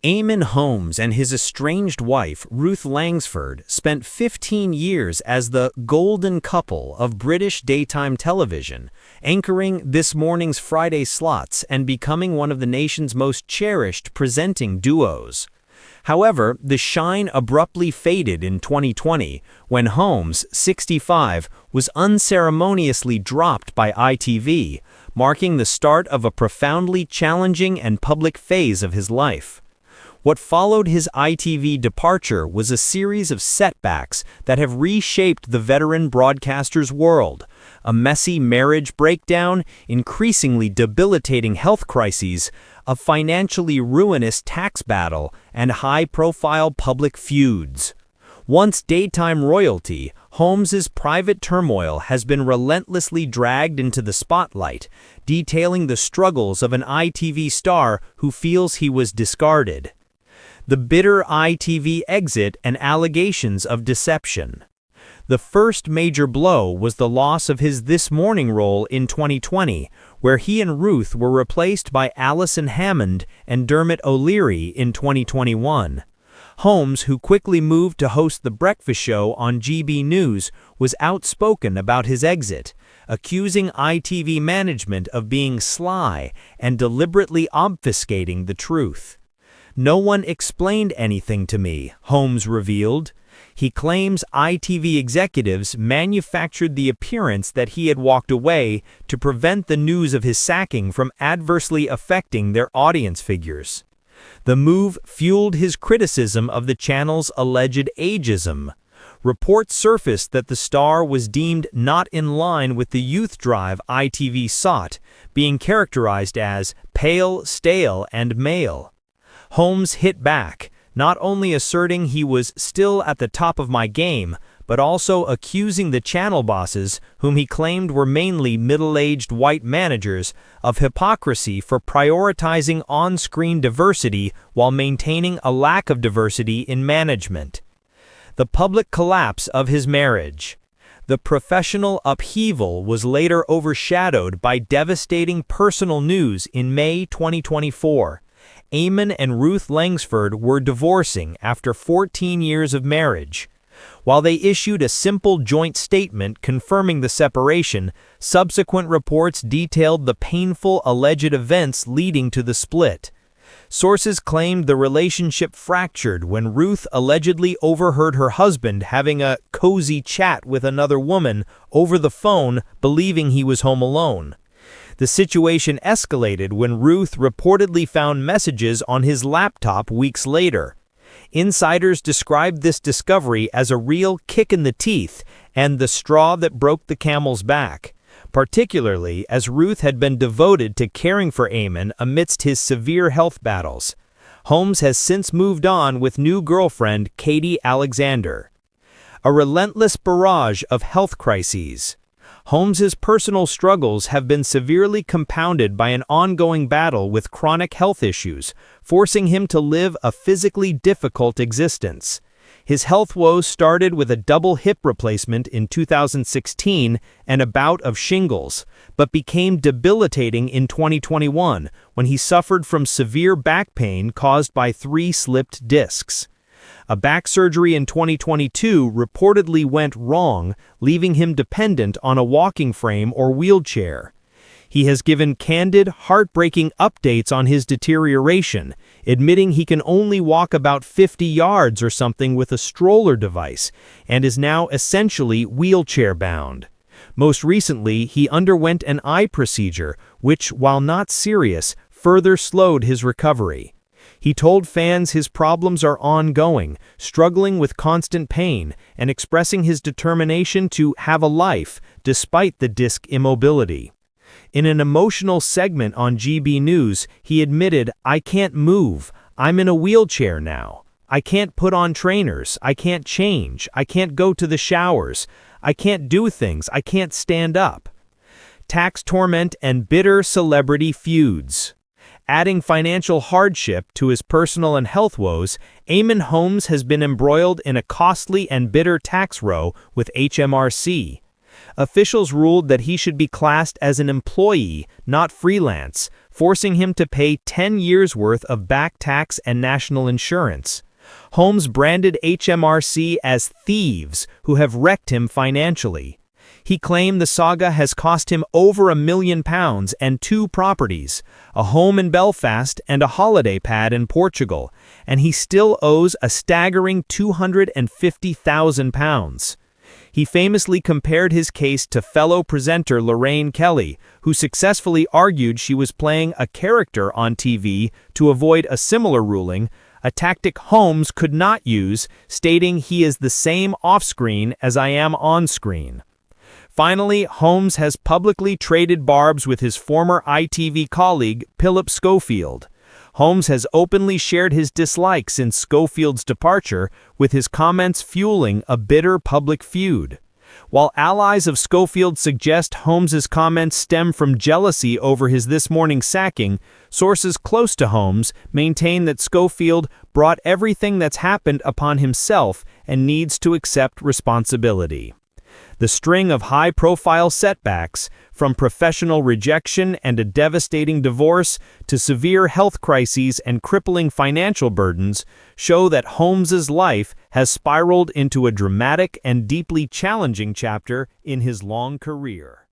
Eamonn Holmes and his estranged wife, Ruth Langsford, spent 15 years as the golden couple of British daytime television, anchoring This Morning's Friday slots and becoming one of the nation's most cherished presenting duos. However, the shine abruptly faded in 2020 when Holmes, 65, was unceremoniously dropped by ITV, marking the start of a profoundly challenging and public phase of his life. What followed his ITV departure was a series of setbacks that have reshaped the veteran broadcaster's world: a messy marriage breakdown, increasingly debilitating health crises, a financially ruinous tax battle, and high-profile public feuds. Once daytime royalty, Holmes's private turmoil has been relentlessly dragged into the spotlight, detailing the struggles of an ITV star who feels he was discarded. The bitter ITV exit and allegations of deception. The first major blow was the loss of his This Morning role in 2020, where he and Ruth were replaced by Alison Hammond and Dermot O'Leary in 2021. Holmes, who quickly moved to host The Breakfast Show on GB News, was outspoken about his exit, accusing ITV management of being sly and deliberately obfuscating the truth. "No one explained anything to me," Holmes revealed. He claims ITV executives manufactured the appearance that he had walked away to prevent the news of his sacking from adversely affecting their audience figures. The move fueled his criticism of the channel's alleged ageism. Reports surfaced that the star was deemed not in line with the youth drive ITV sought, being characterized as pale, stale, and male. Holmes hit back, not only asserting he was still at the top of my game, but also accusing the channel bosses, whom he claimed were mainly middle-aged white managers, of hypocrisy for prioritizing on-screen diversity while maintaining a lack of diversity in management. The public collapse of his marriage. The professional upheaval was later overshadowed by devastating personal news in May 2024. Eamonn and Ruth Langsford were divorcing after 14 years of marriage. While they issued a simple joint statement confirming the separation, subsequent reports detailed the painful alleged events leading to the split. Sources claimed the relationship fractured when Ruth allegedly overheard her husband having a cozy chat with another woman over the phone, believing he was home alone. The situation escalated when Ruth reportedly found messages on his laptop weeks later. Insiders described this discovery as a real kick in the teeth and the straw that broke the camel's back, particularly as Ruth had been devoted to caring for Eamonn amidst his severe health battles. Holmes has since moved on with new girlfriend Katie Alexander. A relentless barrage of health crises. Holmes's personal struggles have been severely compounded by an ongoing battle with chronic health issues, forcing him to live a physically difficult existence. His health woes started with a double hip replacement in 2016 and a bout of shingles, but became debilitating in 2021 when he suffered from severe back pain caused by 3 slipped discs. A back surgery in 2022 reportedly went wrong, leaving him dependent on a walking frame or wheelchair. He has given candid, heartbreaking updates on his deterioration, admitting he can only walk about 50 yards or something with a stroller device, and is now essentially wheelchair-bound. Most recently, he underwent an eye procedure, which, while not serious, further slowed his recovery. He told fans his problems are ongoing, struggling with constant pain, and expressing his determination to have a life despite the disc immobility. In an emotional segment on GB News, he admitted, "I can't move. I'm in a wheelchair now. I can't put on trainers. I can't change. I can't go to the showers. I can't do things. I can't stand up." Tax torment and bitter celebrity feuds. Adding financial hardship to his personal and health woes, Eamonn Holmes has been embroiled in a costly and bitter tax row with HMRC. Officials ruled that he should be classed as an employee, not freelance, forcing him to pay 10 years' worth of back tax and national insurance. Holmes branded HMRC as thieves who have wrecked him financially. He claimed the saga has cost him over £1 million and 2 properties, a home in Belfast and a holiday pad in Portugal, and he still owes a staggering £250,000. He famously compared his case to fellow presenter Lorraine Kelly, who successfully argued she was playing a character on TV to avoid a similar ruling, a tactic Holmes could not use, stating he is the same off-screen as I am on-screen. Finally, Holmes has publicly traded barbs with his former ITV colleague, Philip Schofield. Holmes has openly shared his dislike since Schofield's departure, with his comments fueling a bitter public feud. While allies of Schofield suggest Holmes's comments stem from jealousy over his this morning sacking, sources close to Holmes maintain that Schofield brought everything that's happened upon himself and needs to accept responsibility. The string of high-profile setbacks, from professional rejection and a devastating divorce to severe health crises and crippling financial burdens, show that Holmes's life has spiraled into a dramatic and deeply challenging chapter in his long career.